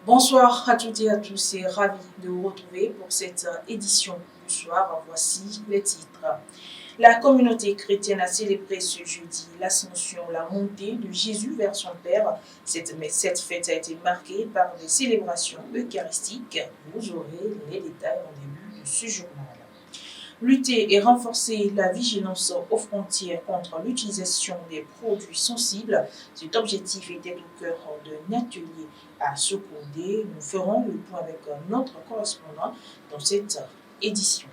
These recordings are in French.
Bonsoir à toutes et à tous et ravi de vous retrouver pour cette édition du soir. Voici les titres. La communauté chrétienne a célébré ce jeudi l'ascension, la montée de Jésus vers son Père. Cette fête a été marquée par des célébrations eucharistiques. Vous aurez les détails en début de ce journal. Lutter et renforcer la vigilance aux frontières contre l'utilisation des produits sensibles. Cet objectif était au cœur d'un atelier à Sokondé. Nous ferons le point avec notre correspondant dans cette édition.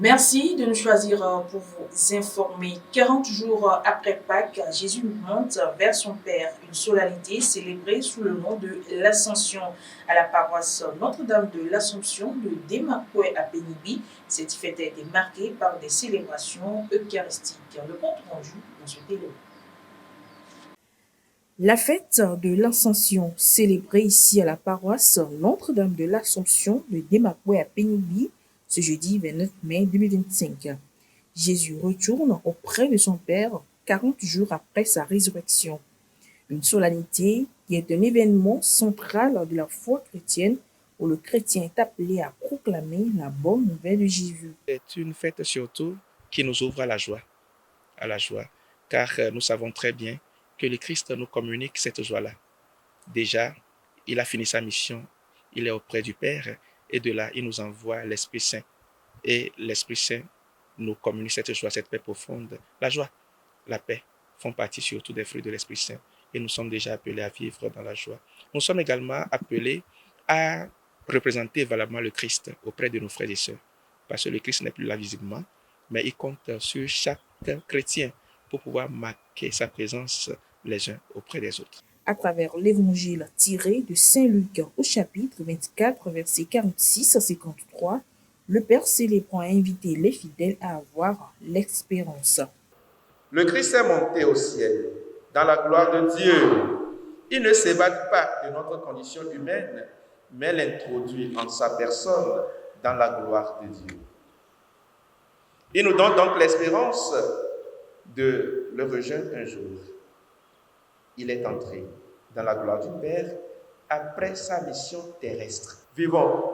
Merci de nous choisir pour vous informer. 40 jours après Pâques, Jésus monte vers son Père. Une solennité célébrée sous le nom de l'Ascension à la paroisse Notre-Dame de l'Assomption de Demakwe à Benibi. Cette fête a été marquée par des célébrations eucharistiques. Le compte rendu dans ce télé. La fête de l'Ascension, célébrée ici à la paroisse Notre-Dame de l'Assomption de Demakwe à Benibi, ce jeudi 29 mai 2025. Jésus retourne auprès de son Père 40 jours après sa résurrection. Une solennité qui est un événement central de la foi chrétienne où le chrétien est appelé à proclamer la bonne nouvelle de Jésus. C'est une fête surtout qui nous ouvre à la joie, car nous savons très bien que le Christ nous communique cette joie-là. Déjà, il a fini sa mission, il est auprès du Père, et de là, il nous envoie l'Esprit Saint. Et l'Esprit Saint nous communique cette joie, cette paix profonde. La joie, la paix font partie surtout des fruits de l'Esprit Saint. Et nous sommes déjà appelés à vivre dans la joie. Nous sommes également appelés à représenter valablement le Christ auprès de nos frères et sœurs. Parce que le Christ n'est plus là visiblement, mais il compte sur chaque chrétien pour pouvoir marquer sa présence les uns auprès des autres. À travers l'évangile tiré de Saint Luc au chapitre 24, versets 46 à 53, le Père célébrant a invité les fidèles à avoir l'espérance. Le Christ est monté au ciel, dans la gloire de Dieu. Il ne s'évade pas de notre condition humaine, mais l'introduit en sa personne dans la gloire de Dieu. Il nous donne donc l'espérance de le rejoindre un jour. Il est entré dans la gloire du Père après sa mission terrestre. Vivons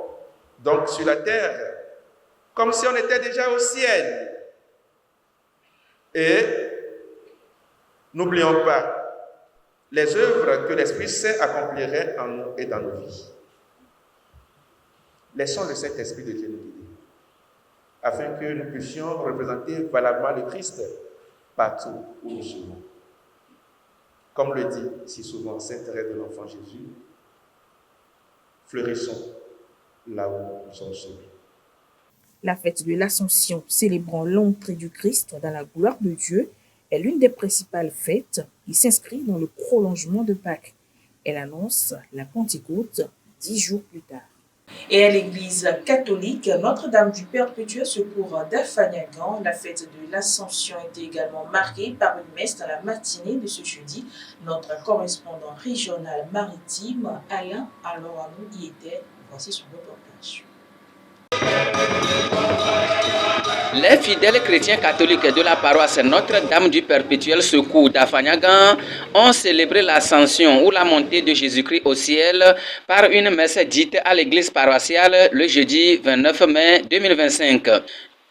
donc sur la terre comme si on était déjà au ciel. Et n'oublions pas les œuvres que l'Esprit Saint accomplirait en nous et dans nos vies. Laissons le Saint-Esprit de Dieu nous guider, afin que nous puissions représenter valablement le Christ partout où nous sommes. Comme le dit si souvent Saint Thérèse de l'Enfant Jésus, fleurissons là où nous sommes semés. La fête de l'Ascension, célébrant l'entrée du Christ dans la gloire de Dieu, est l'une des principales fêtes qui s'inscrit dans le prolongement de Pâques. Elle annonce la Pentecôte 10 jours plus tard. Et à l'église catholique Notre-Dame du Perpétuel Secours d'Afagnagan, la fête de l'Ascension était également marquée par une messe dans la matinée de ce jeudi. Notre correspondant régional maritime, Alain Aloramou, y était. Voici son reportage. Les fidèles chrétiens catholiques de la paroisse Notre-Dame du Perpétuel Secours d'Afagnagan ont célébré l'ascension ou la montée de Jésus-Christ au ciel par une messe dite à l'église paroissiale le jeudi 29 mai 2025.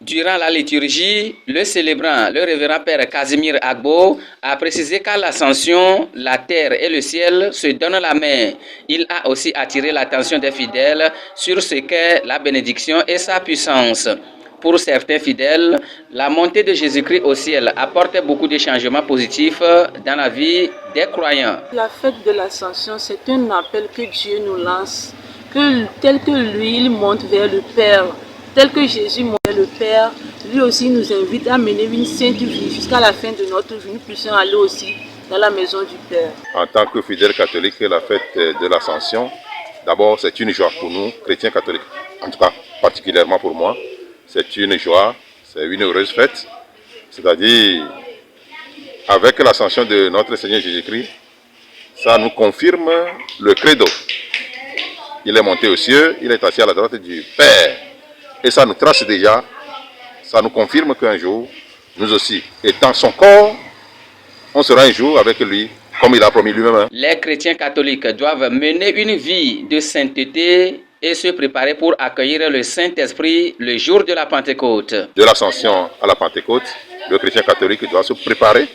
Durant la liturgie, le célébrant, le révérend Père Casimir Agbo, a précisé qu'à l'ascension, la terre et le ciel se donnent la main. Il a aussi attiré l'attention des fidèles sur ce qu'est la bénédiction et sa puissance. Pour certains fidèles, la montée de Jésus-Christ au ciel apporte beaucoup de changements positifs dans la vie des croyants. La fête de l'Ascension, c'est un appel que Dieu nous lance, que tel que lui, il monte vers le Père, tel que Jésus monte vers le Père, lui aussi nous invite à mener une sainte vie jusqu'à la fin de notre vie. Nous puissions aller aussi dans la maison du Père. En tant que fidèles catholiques, la fête de l'Ascension, d'abord c'est une joie pour nous, chrétiens catholiques, en tout cas particulièrement pour moi. C'est une joie, c'est une heureuse fête, c'est-à-dire avec l'ascension de notre Seigneur Jésus-Christ, ça nous confirme le credo. Il est monté aux cieux, il est assis à la droite du Père. Et ça nous trace déjà, ça nous confirme qu'un jour, nous aussi, étant son corps, on sera un jour avec lui, comme il a promis lui-même. Les chrétiens catholiques doivent mener une vie de sainteté et se préparer pour accueillir le Saint-Esprit le jour de la Pentecôte. De l'Ascension à la Pentecôte, le chrétien catholique doit se préparer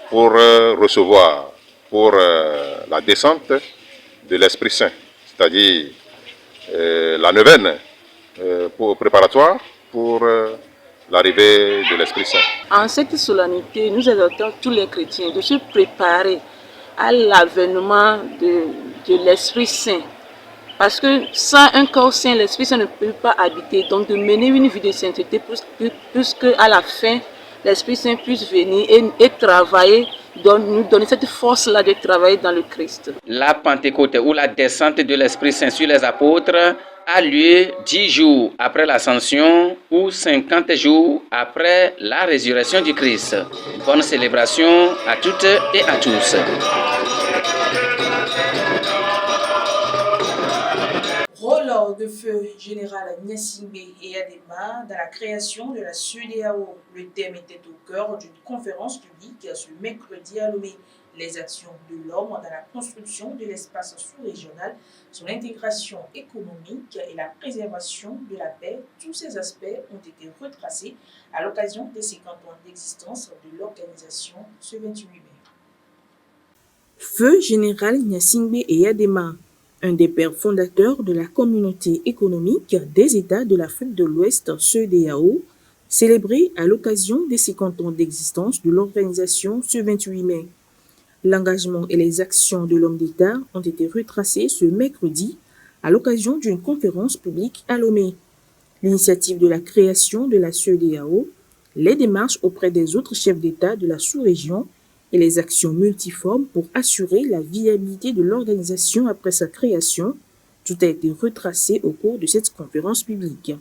pour recevoir, pour la descente de l'Esprit Saint, c'est-à-dire la neuvaine préparatoire pour l'arrivée de l'Esprit Saint. En cette solennité, nous exhortons tous les chrétiens de se préparer à l'avènement de l'Esprit Saint. Parce que sans un corps saint, l'Esprit Saint ne peut pas habiter. Donc de mener une vie de sainteté puisque à la fin, l'Esprit Saint puisse venir et travailler, nous donner cette force-là de travailler dans le Christ. La Pentecôte ou la descente de l'Esprit Saint sur les apôtres a lieu 10 jours après l'Ascension ou 50 jours après la résurrection du Christ. Bonne célébration à toutes et à tous. Rôle de feu général Gnassingbé et Adema dans la création de la CEDEAO. Le thème était au cœur d'une conférence publique ce mercredi à Lomé. Les actions de l'homme dans la construction de l'espace sous-régional, son intégration économique et la préservation de la paix, tous ces aspects ont été retracés à l'occasion des 50 ans d'existence de l'organisation ce 28 mai. Feu général Gnassingbé et Adema, un des pères fondateurs de la communauté économique des États de l'Afrique de l'Ouest, CEDEAO, célébré à l'occasion des 50 ans d'existence de l'organisation ce 28 mai. L'engagement et les actions de l'homme d'État ont été retracés ce mercredi à l'occasion d'une conférence publique à Lomé. L'initiative de la création de la CEDEAO, les démarches auprès des autres chefs d'État de la sous-région et les actions multiformes pour assurer la viabilité de l'organisation après sa création, tout a été retracé au cours de cette conférence publique.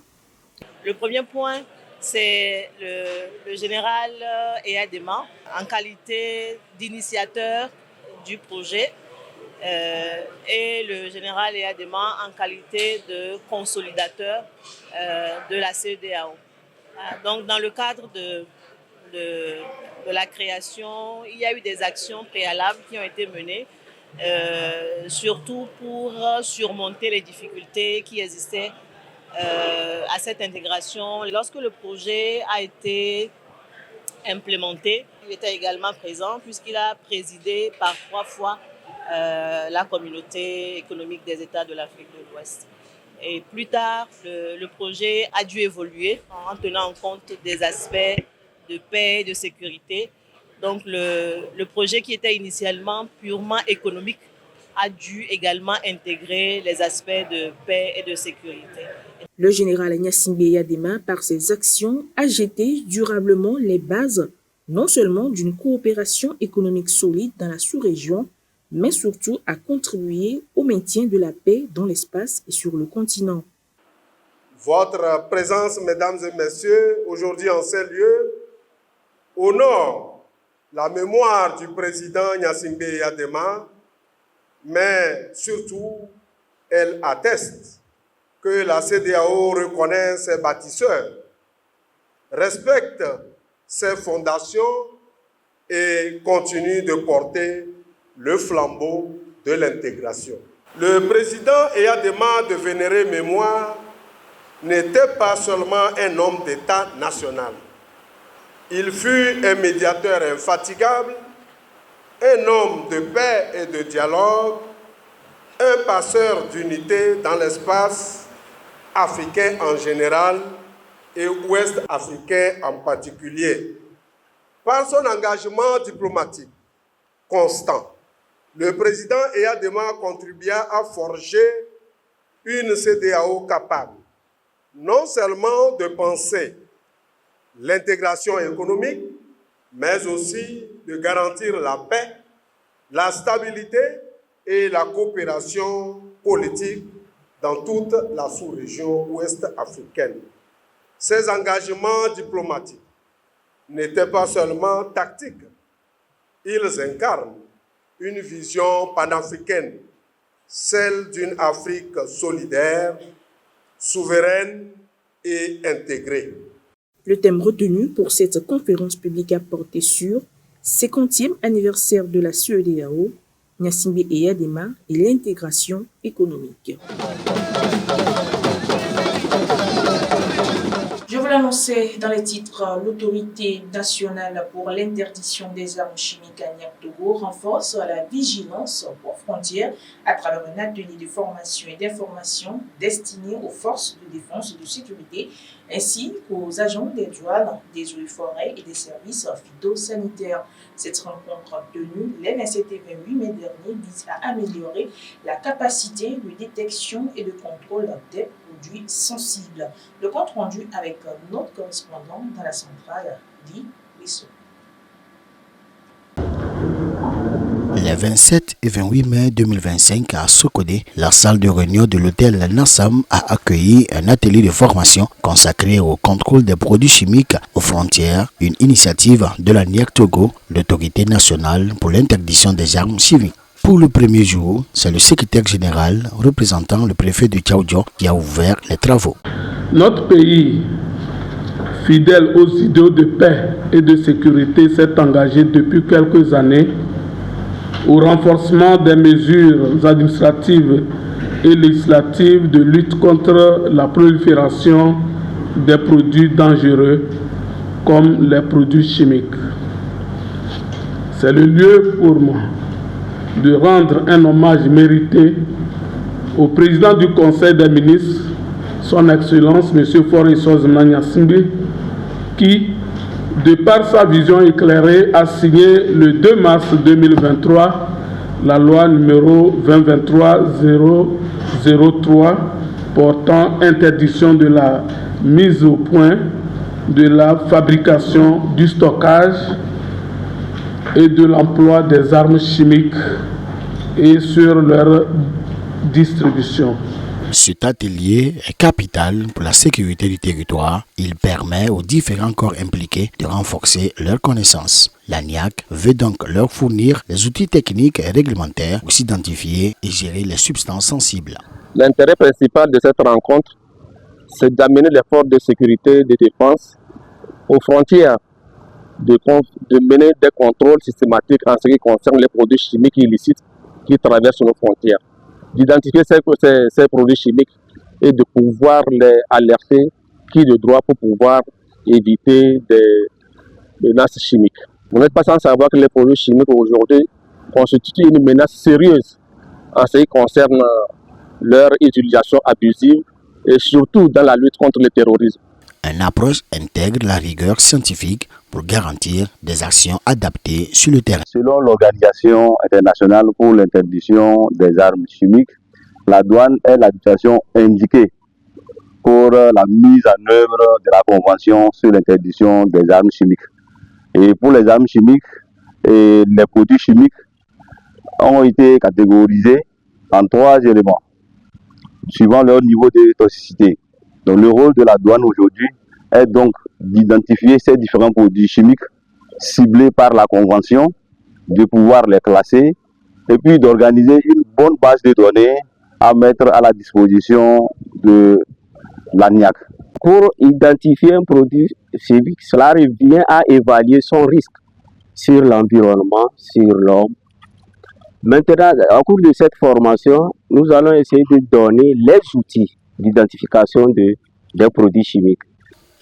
Le premier point, c'est le général Adema en qualité d'initiateur du projet et le général Adema en qualité de consolidateur de la CEDEAO. Donc dans le cadre de la création, il y a eu des actions préalables qui ont été menées, surtout pour surmonter les difficultés qui existaient à cette intégration. Lorsque le projet a été implémenté, il était également présent puisqu'il a présidé par 3 fois la communauté économique des États de l'Afrique de l'Ouest. Et plus tard, le projet a dû évoluer en tenant en compte des aspects de paix et de sécurité. Donc le projet qui était initialement purement économique a dû également intégrer les aspects de paix et de sécurité. Le général Gnassingbé Adema, par ses actions, a jeté durablement les bases non seulement d'une coopération économique solide dans la sous-région, mais surtout a contribué au maintien de la paix dans l'espace et sur le continent. Votre présence, mesdames et messieurs, aujourd'hui en ces lieux, honore la mémoire du président Gnassingbé Adema, mais surtout, elle atteste que la CEDEAO reconnaît ses bâtisseurs, respecte ses fondations et continue de porter le flambeau de l'intégration. Le président Adema de vénérée mémoire n'était pas seulement un homme d'État national. Il fut un médiateur infatigable, un homme de paix et de dialogue, un passeur d'unité dans l'espace africain en général et ouest africain en particulier. Par son engagement diplomatique constant, le président Adema contribua à forger une CEDEAO capable non seulement de penser l'intégration économique, mais aussi de garantir la paix, la stabilité et la coopération politique dans toute la sous-région ouest africaine. Ces engagements diplomatiques n'étaient pas seulement tactiques, ils incarnent une vision panafricaine, celle d'une Afrique solidaire, souveraine et intégrée. Le thème retenu pour cette conférence publique a porté sur 50e anniversaire de la CEDEAO, Gnassingbé Eyadema et l'intégration économique. Je vous l'annonçais dans les titres, l'autorité nationale pour l'interdiction des armes chimiques à Niak-Togo renforce la vigilance aux frontières à travers un atelier de formation et d'information destiné aux forces de défense et de sécurité ainsi qu'aux agents des douanes, des eaux et forêts et des services phytosanitaires. Cette rencontre tenue les 27 et 28 mai dernier vise à améliorer la capacité de détection et de contrôle des produits sensibles. Le compte rendu avec notre correspondant dans la centrale, dit Wissou. Les 27 et 28 mai 2025 à Sokodé, la salle de réunion de l'hôtel Nassam a accueilli un atelier de formation consacré au contrôle des produits chimiques aux frontières, une initiative de la Niak-Togo, l'autorité nationale pour l'interdiction des armes chimiques. Pour le premier jour, c'est le secrétaire général représentant le préfet de Tchaoudjo qui a ouvert les travaux. Notre pays, fidèle aux idéaux de paix et de sécurité, s'est engagé depuis quelques années au renforcement des mesures administratives et législatives de lutte contre la prolifération des produits dangereux comme les produits chimiques. C'est le lieu pour moi de rendre un hommage mérité au président du Conseil des ministres, son Excellence M. Faure Gnassingbé, qui, de par sa vision éclairée, a signé le 2 mars 2023 la loi numéro 2023-003 portant interdiction de la mise au point, de la fabrication, du stockage et de l'emploi des armes chimiques et sur leur distribution. Cet atelier est capital pour la sécurité du territoire. Il permet aux différents corps impliqués de renforcer leurs connaissances. La NIAC veut donc leur fournir les outils techniques et réglementaires pour s'identifier et gérer les substances sensibles. L'intérêt principal de cette rencontre, c'est d'amener les forces de sécurité et de défense aux frontières, de mener des contrôles systématiques en ce qui concerne les produits chimiques illicites qui traversent nos frontières, d'identifier ces produits chimiques et de pouvoir les alerter qui de droit pour pouvoir éviter des menaces chimiques. Vous n'êtes pas sans savoir que les produits chimiques aujourd'hui constituent une menace sérieuse en ce qui concerne leur utilisation abusive et surtout dans la lutte contre le terrorisme. Une approche intègre la rigueur scientifique pour garantir des actions adaptées sur le terrain. Selon l'Organisation internationale pour l'interdiction des armes chimiques, la douane est l'habitation indiquée pour la mise en œuvre de la Convention sur l'interdiction des armes chimiques. Et pour les armes chimiques, et les produits chimiques ont été catégorisés en 3 éléments, suivant leur niveau de toxicité. Donc le rôle de la douane aujourd'hui est donc d'identifier ces différents produits chimiques ciblés par la Convention, de pouvoir les classer et puis d'organiser une bonne base de données à mettre à la disposition de la NIAC. Pour identifier un produit chimique, cela revient à évaluer son risque sur l'environnement, sur l'homme. Maintenant, au cours de cette formation, nous allons essayer de donner les outils d'identification des produits chimiques.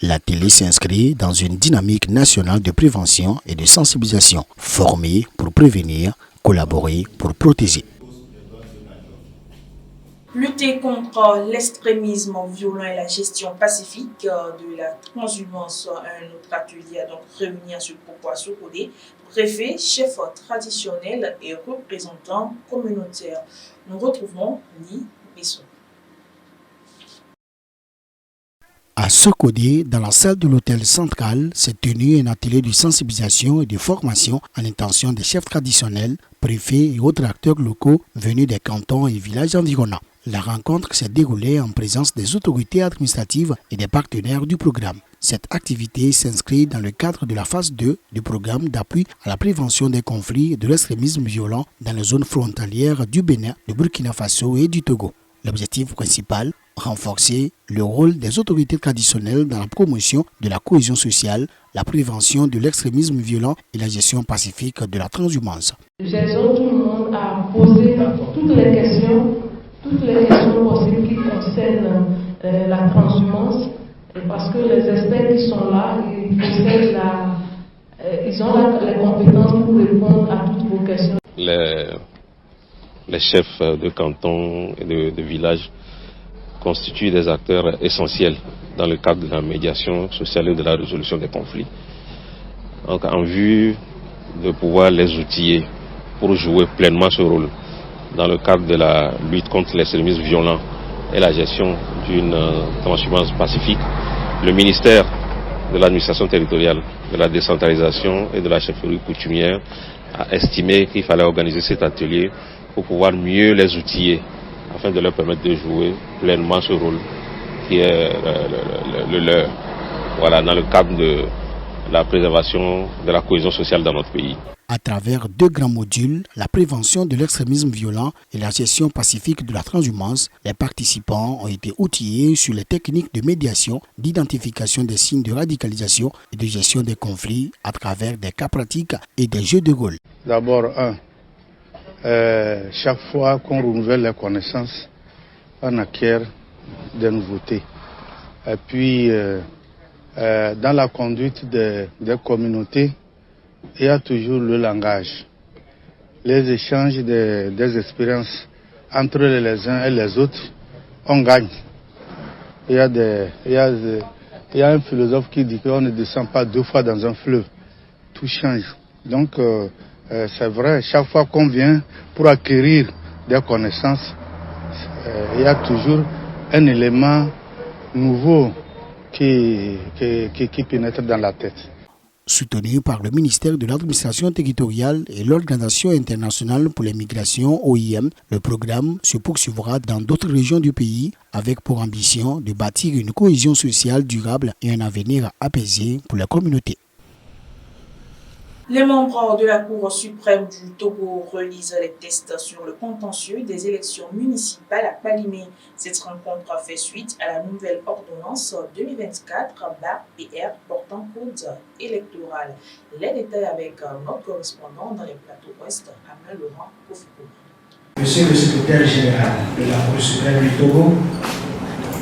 L'atelier s'inscrit dans une dynamique nationale de prévention et de sensibilisation, former pour prévenir, collaborer pour protéger. Lutter contre l'extrémisme violent et la gestion pacifique de la transhumance. Un autre atelier a donc réuni à ce propos à Sokodé, préfet, chef traditionnel et représentant communautaire. Nous retrouvons Ni Besson. À Sokodé, dans la salle de l'hôtel central, s'est tenu un atelier de sensibilisation et de formation en intention des chefs traditionnels, préfets et autres acteurs locaux venus des cantons et villages environnants. La rencontre s'est déroulée en présence des autorités administratives et des partenaires du programme. Cette activité s'inscrit dans le cadre de la phase 2 du programme d'appui à la prévention des conflits et de l'extrémisme violent dans les zones frontalières du Bénin, du Burkina Faso et du Togo. L'objectif principal, renforcer le rôle des autorités traditionnelles dans la promotion de la cohésion sociale, la prévention de l'extrémisme violent et la gestion pacifique de la transhumance. J'exhorte tout le monde à poser toutes les questions possibles qui concernent la transhumance, parce que les experts qui sont là, ils ont les compétences pour répondre à toutes vos questions. Les chefs de canton et de village constituent des acteurs essentiels dans le cadre de la médiation sociale et de la résolution des conflits. Donc, en vue de pouvoir les outiller pour jouer pleinement ce rôle dans le cadre de la lutte contre l'extrémisme violent et la gestion d'une transhumance pacifique, le ministère de l'administration territoriale, de la décentralisation et de la chefferie coutumière a estimé qu'il fallait organiser cet atelier pour pouvoir mieux les outiller afin de leur permettre de jouer pleinement ce rôle qui est le leur, voilà, dans le cadre de la préservation de la cohésion sociale dans notre pays. À travers 2 grands modules, la prévention de l'extrémisme violent et la gestion pacifique de la transhumance, les participants ont été outillés sur les techniques de médiation, d'identification des signes de radicalisation et de gestion des conflits à travers des cas pratiques et des jeux de rôle. D'abord, chaque fois qu'on renouvelle les connaissances, on acquiert des nouveautés. Et puis, dans la conduite des communautés, il y a toujours le langage, les échanges des expériences entre les uns et les autres, on gagne. Il y a un philosophe qui dit qu'on ne descend pas 2 fois dans un fleuve, tout change. Donc c'est vrai, chaque fois qu'on vient pour acquérir des connaissances, il y a toujours un élément nouveau qui pénètre dans la tête. Soutenu par le ministère de l'Administration territoriale et l'Organisation internationale pour les migrations OIM, le programme se poursuivra dans d'autres régions du pays avec pour ambition de bâtir une cohésion sociale durable et un avenir apaisé pour la communauté. Les membres de la Cour suprême du Togo relisent les tests sur le contentieux des élections municipales à Palimé. Cette rencontre fait suite à la nouvelle ordonnance 2024/PR portant code électoral. Les détails avec notre correspondant dans les plateaux ouest, Amel Laurent Kofiko. Monsieur le secrétaire général de la Cour suprême du Togo,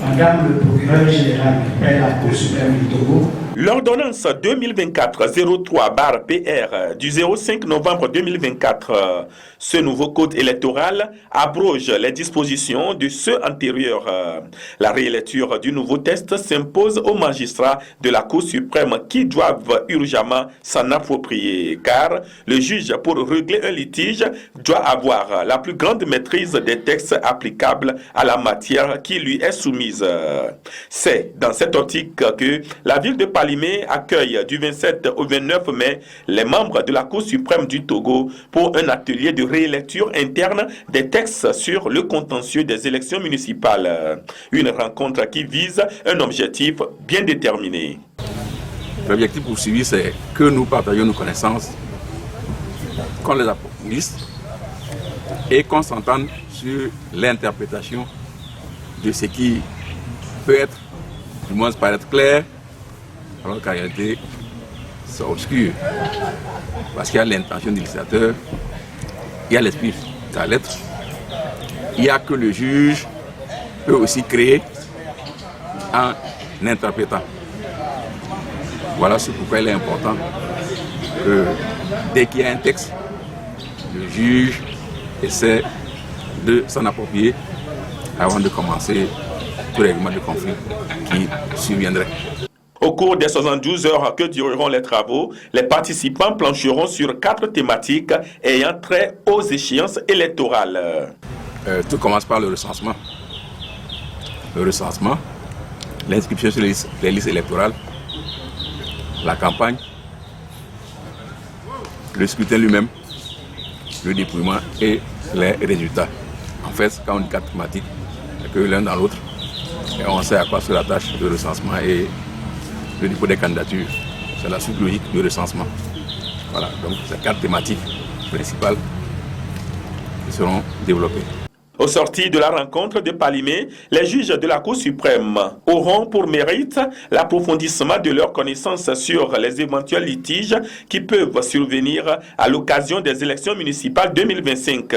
Madame le procureur général de la Cour suprême du Togo, l'ordonnance 2024-03/PR du 05 novembre 2024, ce nouveau code électoral abroge les dispositions de ceux antérieurs. La réélecture du nouveau texte s'impose aux magistrats de la Cour suprême qui doivent urgemment s'en approprier, car le juge, pour régler un litige, doit avoir la plus grande maîtrise des textes applicables à la matière qui lui est soumise. C'est dans cette optique que la ville de Palimé accueille du 27 au 29 mai les membres de la Cour suprême du Togo pour un atelier de réélecture interne des textes sur le contentieux des élections municipales. Une rencontre qui vise un objectif bien déterminé. L'objectif poursuivi, c'est que nous partagions nos connaissances, qu'on les approfondisse et qu'on s'entende sur l'interprétation de ce qui peut être, du moins paraître clair, alors qu'en réalité, c'est obscur. Parce qu'il y a l'intention du législateur, il y a l'esprit de la lettre, il y a que le juge peut aussi créer en interprétant. Voilà c'est pourquoi il est important que dès qu'il y a un texte, le juge essaie de s'en approprier avant de commencer tout règlement de conflit qui surviendrait. Au cours des 72 heures que dureront les travaux, les participants plancheront sur 4 thématiques ayant trait aux échéances électorales. Tout commence par le recensement. Le recensement, l'inscription sur les listes électorales, la campagne, le scrutin lui-même, le dépouillement et les résultats. En fait, quand on dit 4 thématiques, que l'un dans l'autre, et on sait à quoi se rattache le recensement et le dépôt des candidatures. C'est la suite logique du recensement. Voilà, donc c'est 4 thématiques principales qui seront développées. Au sortir de la rencontre de Palimé, les juges de la Cour suprême auront pour mérite l'approfondissement de leurs connaissances sur les éventuels litiges qui peuvent survenir à l'occasion des élections municipales 2025,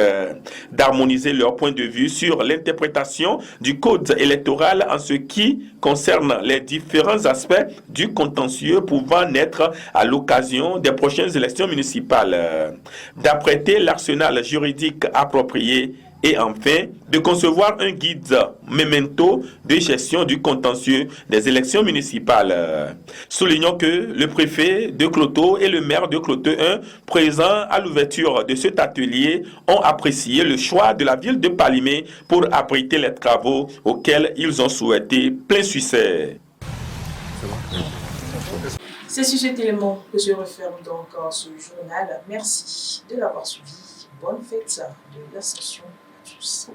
d'harmoniser leur point de vue sur l'interprétation du code électoral en ce qui concerne les différents aspects du contentieux pouvant naître à l'occasion des prochaines élections municipales, d'apprêter l'arsenal juridique approprié et enfin de concevoir un guide memento de gestion du contentieux des élections municipales. Soulignons que le préfet de Cloto et le maire de Cloto 1, présents à l'ouverture de cet atelier, ont apprécié le choix de la ville de Palimé pour abriter les travaux auxquels ils ont souhaité plein succès. C'est sur cet élément que se referme donc ce journal. Merci de l'avoir suivi. Bonne fête de l'Ascension à tous.